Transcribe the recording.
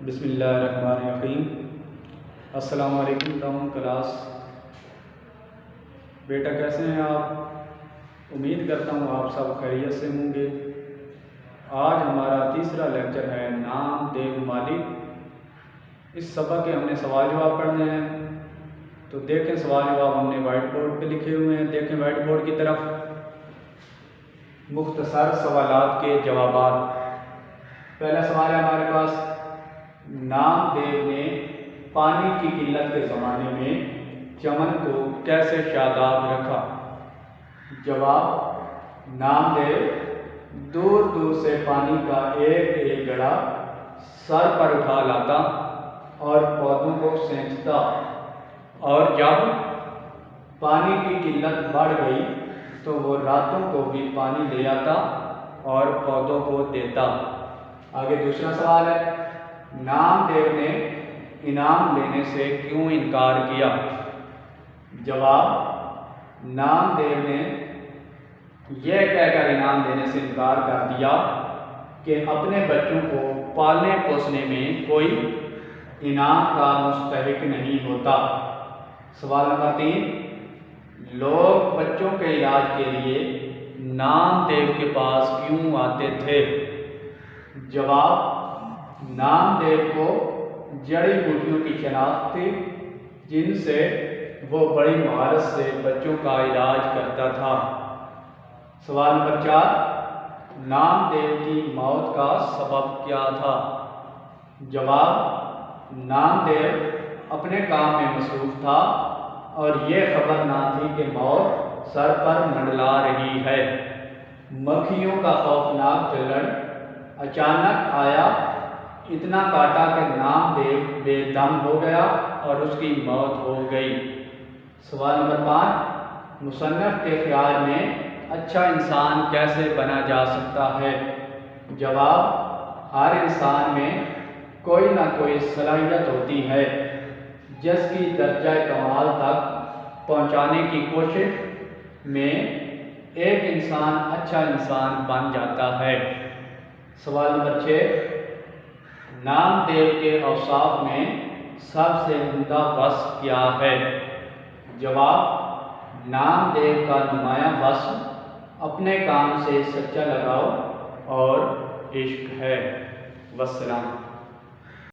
بسم اللہ الرحمن الرحیم۔ السلام علیکم ڈاؤن کلاس۔ بیٹا کیسے ہیں آپ؟ امید کرتا ہوں آپ سب خیریت سے ہوں گے۔ آج ہمارا تیسرا لیکچر ہے نام دیو مالک۔ اس سبق کے ہم نے سوال جواب پڑھنے ہیں، تو دیکھیں سوال جواب ہم نے وائٹ بورڈ پہ لکھے ہوئے ہیں۔ دیکھیں وائٹ بورڈ کی طرف، مختصر سوالات کے جوابات۔ پہلا سوال ہے ہمارے پاس، نام دیو نے پانی کی قلت کے زمانے میں چمن کو کیسے شاداب رکھا؟ جواب، نام دیو دور دور سے پانی کا ایک ایک گڑھا سر پر اٹھا لاتا اور پودوں کو سینچتا، اور جب پانی کی قلت بڑھ گئی تو وہ راتوں کو بھی پانی لے آتا اور پودوں کو دیتا۔ آگے دوسرا سوال ہے، نام دیو نے انعام لینے سے کیوں انکار کیا؟ جواب، نام دیو نے یہ کہہ کر انعام دینے سے انکار کر دیا کہ اپنے بچوں کو پالنے پوسنے میں کوئی انعام کا مستحق نہیں ہوتا۔ سوال نمبر 3، لوگ بچوں کے علاج کے لیے نام دیو کے پاس کیوں آتے تھے؟ جواب، نام دیو کو جڑی بوٹیوں کی شناخت تھی جن سے وہ بڑی مہارت سے بچوں کا علاج کرتا تھا۔ سوال نمبر 4، نام دیو کی موت کا سبب کیا تھا؟ جواب، نام دیو اپنے کام میں مصروف تھا اور یہ خبر نہ تھی کہ موت سر پر منڈلا رہی ہے۔ مکھیوں کا خوفناک چلن اچانک آیا، اتنا کاٹا کہ نام دیو بے دم ہو گیا اور اس کی موت ہو گئی۔ سوال نمبر 5، مصنف کے خیال میں اچھا انسان کیسے بنا جا سکتا ہے؟ جواب، ہر انسان میں کوئی نہ کوئی صلاحیت ہوتی ہے جس کی درجہ کمال تک پہنچانے کی کوشش میں ایک انسان اچھا انسان بن جاتا ہے۔ سوال نمبر 6، نام دیو کے اوصاف میں سب سے عمدہ وصف کیا ہے؟ جواب، نام دیو کا نمایاں وصف اپنے کام سے سچا لگاؤ اور عشق ہے۔ والسلام۔